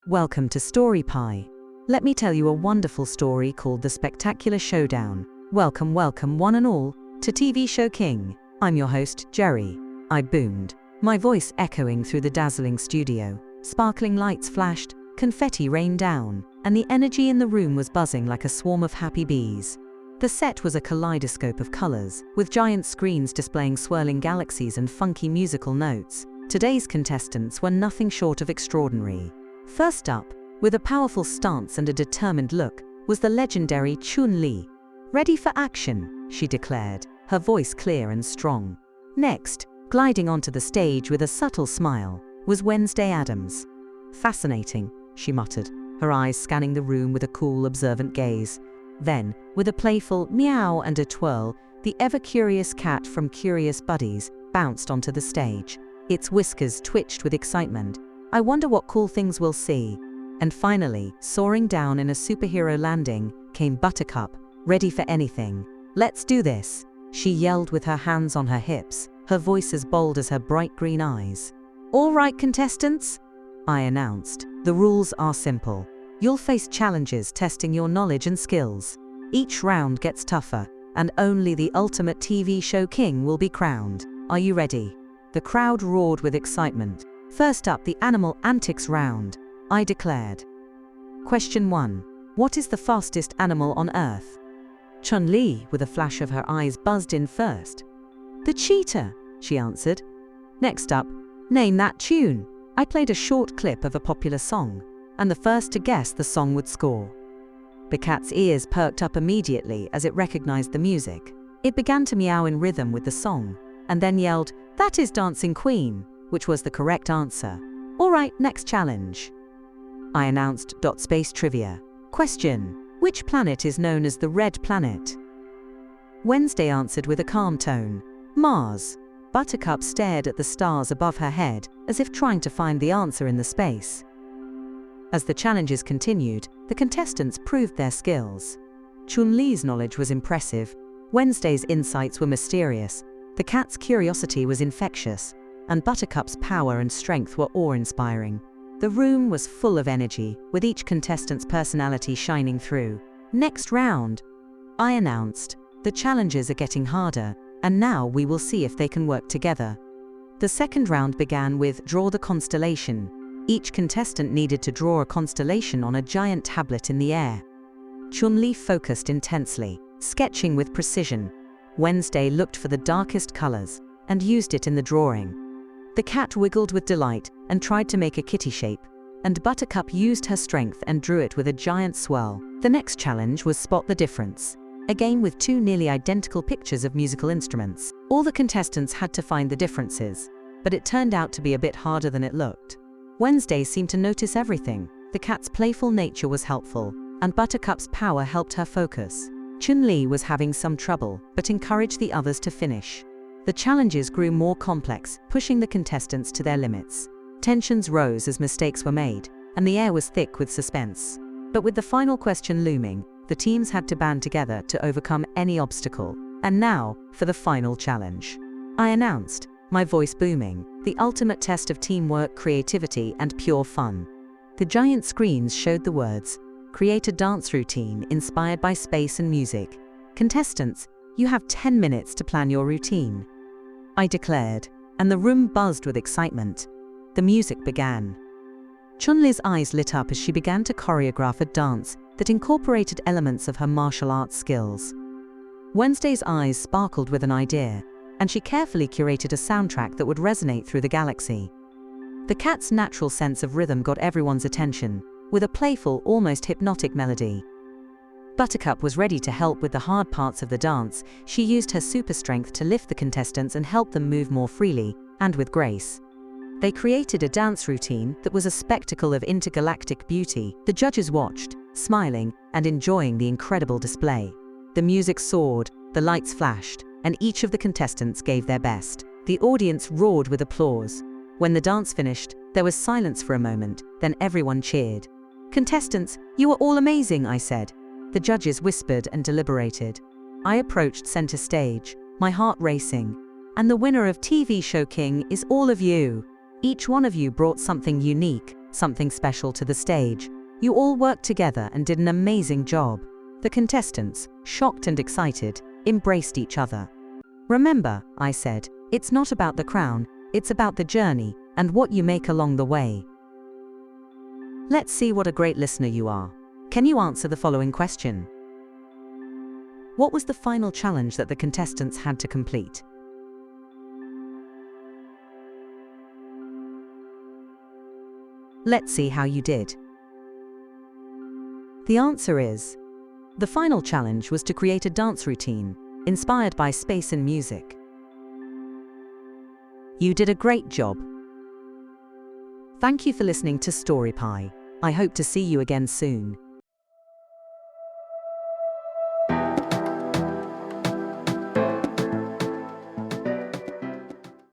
Welcome to Story Pie. Let me tell you a wonderful story called The Spectacular Showdown. Welcome, welcome one and all to TV Show King. I'm your host, Jerry. I boomed, my voice echoing through the dazzling studio. Sparkling lights flashed, confetti rained down, and the energy in the room was buzzing like a swarm of happy bees. The set was a kaleidoscope of colors, with giant screens displaying swirling galaxies and funky musical notes. Today's contestants were nothing short of extraordinary. First up, with a powerful stance and a determined look, was the legendary Chun-Li. "Ready for action," she declared, her voice clear and strong. Next, gliding onto the stage with a subtle smile, was Wednesday Addams. "Fascinating," she muttered, her eyes scanning the room with a cool, observant gaze. Then, with a playful meow and a twirl, the ever-curious cat from Curious Buddies bounced onto the stage. Its whiskers twitched with excitement. "I wonder what cool things we'll see." And finally, soaring down in a superhero landing, came Buttercup, ready for anything. "Let's do this," she yelled with her hands on her hips, her voice as bold as her bright green eyes. "All right, contestants," I announced. "The rules are simple. You'll face challenges testing your knowledge and skills. Each round gets tougher, and only the ultimate TV show king will be crowned. Are you ready?" The crowd roared with excitement. "First up, the animal antics round," I declared. Question 1. What is the fastest animal on Earth? Chun-Li, with a flash of her eyes, buzzed in first. "The cheetah," she answered. Next up, "Name that tune." I played a short clip of a popular song, and the first to guess the song would score. The cat's ears perked up immediately as it recognized the music. It began to meow in rhythm with the song, and then yelled, "That is Dancing Queen," which was the correct answer. "All right, next challenge," I announced. Space trivia. Question: which planet is known as the Red Planet? Wednesday answered with a calm tone, "Mars." Buttercup stared at the stars above her head, as if trying to find the answer in the space. As the challenges continued, the contestants proved their skills. Chun-Li's knowledge was impressive, Wednesday's insights were mysterious, the cat's curiosity was infectious, and Buttercup's power and strength were awe-inspiring. The room was full of energy, with each contestant's personality shining through. "Next round," I announced. "The challenges are getting harder, and now we will see if they can work together." The second round began with Draw the Constellation. Each contestant needed to draw a constellation on a giant tablet in the air. Chun-Li focused intensely, sketching with precision. Wednesday looked for the darkest colors and used it in the drawing. The cat wiggled with delight and tried to make a kitty shape, and Buttercup used her strength and drew it with a giant swirl. The next challenge was Spot the Difference, a game with two nearly identical pictures of musical instruments. All the contestants had to find the differences, but it turned out to be a bit harder than it looked. Wednesday seemed to notice everything. The cat's playful nature was helpful, and Buttercup's power helped her focus. Chun-Li was having some trouble, but encouraged the others to finish. The challenges grew more complex, pushing the contestants to their limits. Tensions rose as mistakes were made, and the air was thick with suspense. But with the final question looming, the teams had to band together to overcome any obstacle. And now, for the final challenge, I announced, my voice booming, the ultimate test of teamwork, creativity, and pure fun. The giant screens showed the words, "Create a dance routine inspired by space and music. Contestants, you have 10 minutes to plan your routine," I declared, and the room buzzed with excitement. The music began. Chun-Li's eyes lit up as she began to choreograph a dance that incorporated elements of her martial arts skills. Wednesday's eyes sparkled with an idea, and she carefully curated a soundtrack that would resonate through the galaxy. The cat's natural sense of rhythm got everyone's attention, with a playful, almost hypnotic melody. Buttercup was ready to help with the hard parts of the dance. She used her super strength to lift the contestants and help them move more freely, and with grace. They created a dance routine that was a spectacle of intergalactic beauty. The judges watched, smiling and enjoying the incredible display. The music soared, the lights flashed, and each of the contestants gave their best. The audience roared with applause. When the dance finished, there was silence for a moment, then everyone cheered. "Contestants, you are all amazing," I said. The judges whispered and deliberated. I approached center stage, my heart racing. "And the winner of TV Show King is all of you. Each one of you brought something unique, something special to the stage. You all worked together and did an amazing job. The contestants, shocked and excited, embraced each other. Remember, I said, it's not about the crown, it's about the journey and what you make along the way. Let's see what a great listener you are. Can you answer the following question? What was the final challenge that the contestants had to complete? Let's see how you did. The answer is, the final challenge was to create a dance routine, inspired by space and music. You did a great job. Thank you for listening to Story Pie. I hope to see you again soon.